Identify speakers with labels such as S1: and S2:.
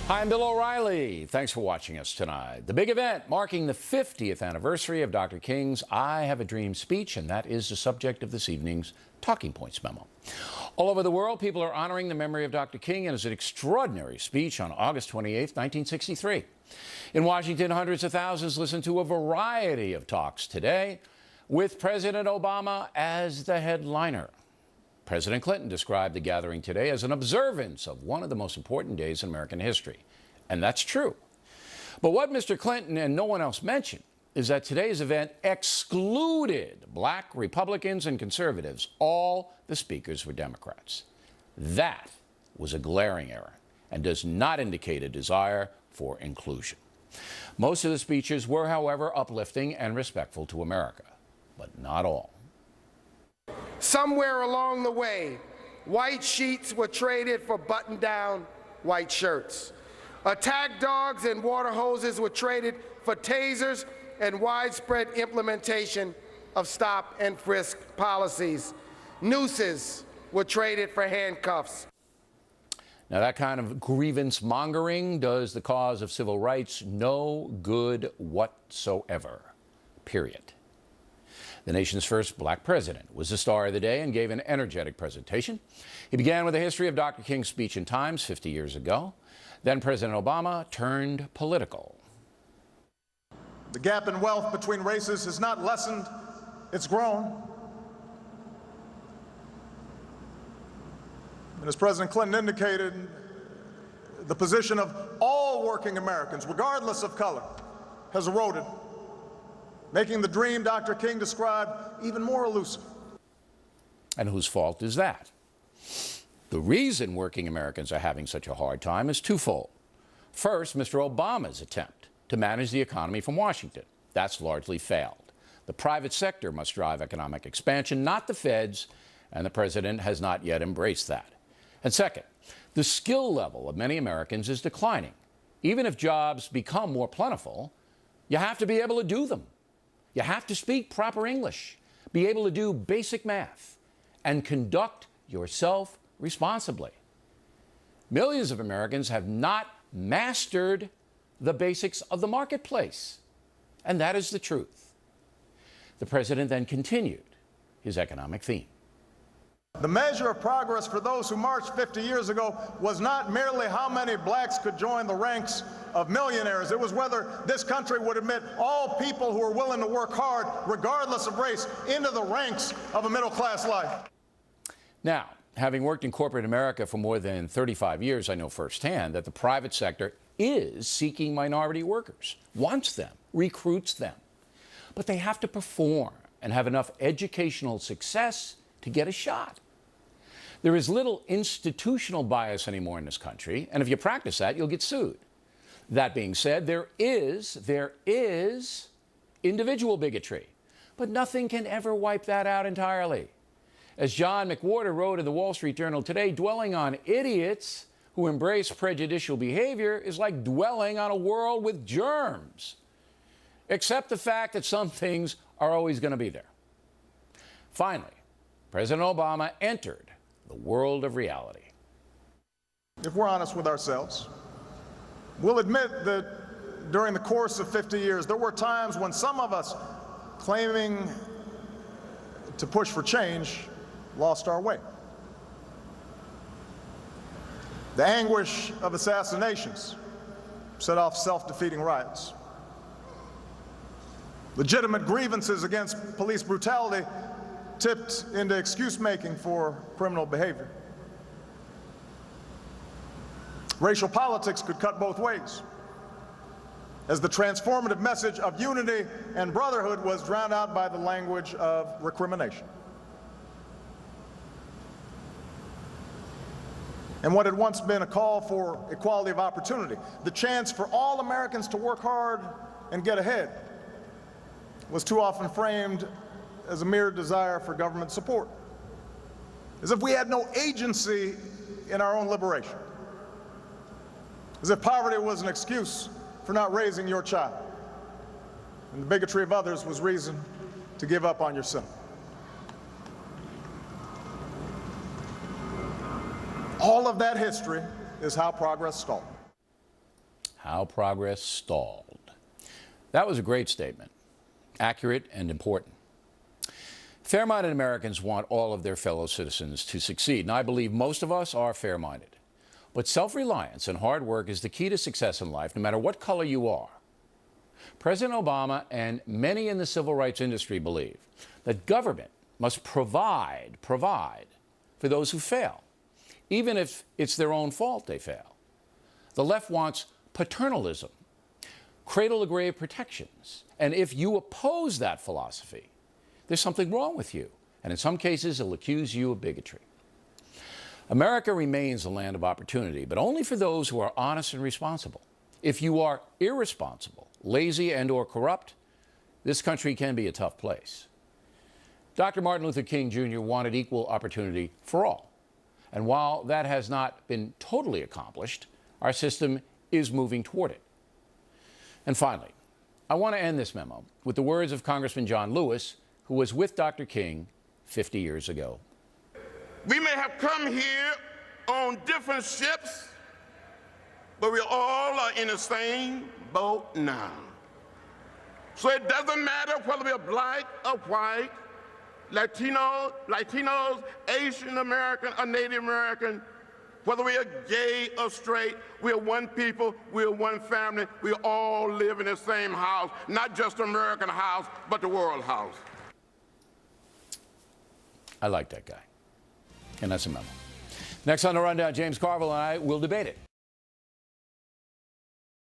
S1: Hi, I'm Bill O'Reilly. Thanks for watching us tonight. The big event marking the 50th anniversary of Dr. King's I Have a Dream speech, and that is the subject of this evening's Talking Points memo. All over the world, people are honoring the memory of Dr. King and his extraordinary speech on August 28, 1963. In Washington, hundreds of thousands listened to a variety of talks today, with President Obama as the headliner. President Clinton described the gathering today as an observance of one of the most important days in American history. And that's true. But what Mr. Clinton and no one else mentioned is that today's event excluded black Republicans and conservatives. All the speakers were Democrats. That was a glaring error and does not indicate a desire for inclusion. Most of the speeches were, however, uplifting and respectful to America, but not all.
S2: Somewhere along the way, white sheets were traded for button-down white shirts. Attack dogs and water hoses were traded for tasers and widespread implementation of stop and frisk policies. Nooses were traded for handcuffs.
S1: Now, that kind of grievance mongering does the cause of civil rights no good whatsoever, period. The nation's first black president was the star of the day and gave an energetic presentation. He began with a history of Dr. King's speech in Times 50 years ago. Then President Obama turned political.
S3: The gap in wealth between races has not lessened, it's grown. And as President Clinton indicated, the position of all working Americans, regardless of color, has eroded, making the dream Dr. King described even more elusive.
S1: And whose fault is that? The reason working Americans are having such a hard time is twofold. First, Mr. Obama's attempt to manage the economy from Washington. That's largely failed. The private sector must drive economic expansion, not the feds, and the president has not yet embraced that. And second, the skill level of many Americans is declining. Even if jobs become more plentiful, you have to be able to do them. You have to speak proper English, be able to do basic math, and conduct yourself responsibly. Millions of Americans have not mastered the basics of the marketplace, and that is the truth. The president then continued his economic theme.
S3: The measure of progress for those who marched 50 years ago was not merely how many blacks could join the ranks of millionaires. It was whether this country would admit all people who are willing to work hard, regardless of race, into the ranks of a middle-class life.
S1: Now, having worked in corporate America for more than 35 years, I know firsthand that the private sector is seeking minority workers, wants them, recruits them. But they have to perform and have enough educational success to get a shot. There is little institutional bias anymore in this country, and if you practice that, you'll get sued. That being said, there is individual bigotry, but nothing can ever wipe that out entirely. As John McWhorter wrote in the Wall Street Journal today, dwelling on idiots who embrace prejudicial behavior is like dwelling on a world with germs. Accept the fact that some things are always going to be there. Finally, President Obama entered the world of reality.
S3: If we're honest with ourselves, we'll admit that during the course of 50 years, there were times when some of us, claiming to push for change, lost our way. The anguish of assassinations set off self-defeating riots. Legitimate grievances against police brutality tipped into excuse-making for criminal behavior. Racial politics could cut both ways, as the transformative message of unity and brotherhood was drowned out by the language of recrimination. And what had once been a call for equality of opportunity, the chance for all Americans to work hard and get ahead, was too often framed as a mere desire for government support, as if we had no agency in our own liberation, as if poverty was an excuse for not raising your child, and the bigotry of others was reason to give up on yourself. All of that history is how progress stalled.
S1: how progress stalled. That was a great statement, accurate and important. Fair-minded Americans want all of their fellow citizens to succeed, and I believe most of us are fair-minded. But self-reliance and hard work is the key to success in life, no matter what color you are. President Obama and many in the civil rights industry believe that government must provide for those who fail, even if it's their own fault they fail. The left wants paternalism, cradle-to-grave protections, and if you oppose that philosophy, there's something wrong with you, and in some cases, it'll accuse you of bigotry. America remains a land of opportunity, but only for those who are honest and responsible. If you are irresponsible, lazy, and/or corrupt, this country can be a tough place. Dr. Martin Luther King Jr. wanted equal opportunity for all. And while that has not been totally accomplished, our system is moving toward it. And finally, I want to end this memo with the words of Congressman John Lewis, who was with Dr. King 50 years ago.
S4: We may have come here on different ships, but we all are in the same boat now. So it doesn't matter whether we're black or white, Latinos, Asian American, or Native American, whether we are gay or straight, we are one people, we are one family, we all live in the same house, not just the American house, but the world house.
S1: I like that guy. And that's a memo. Next on the Rundown, James Carville and I will debate it.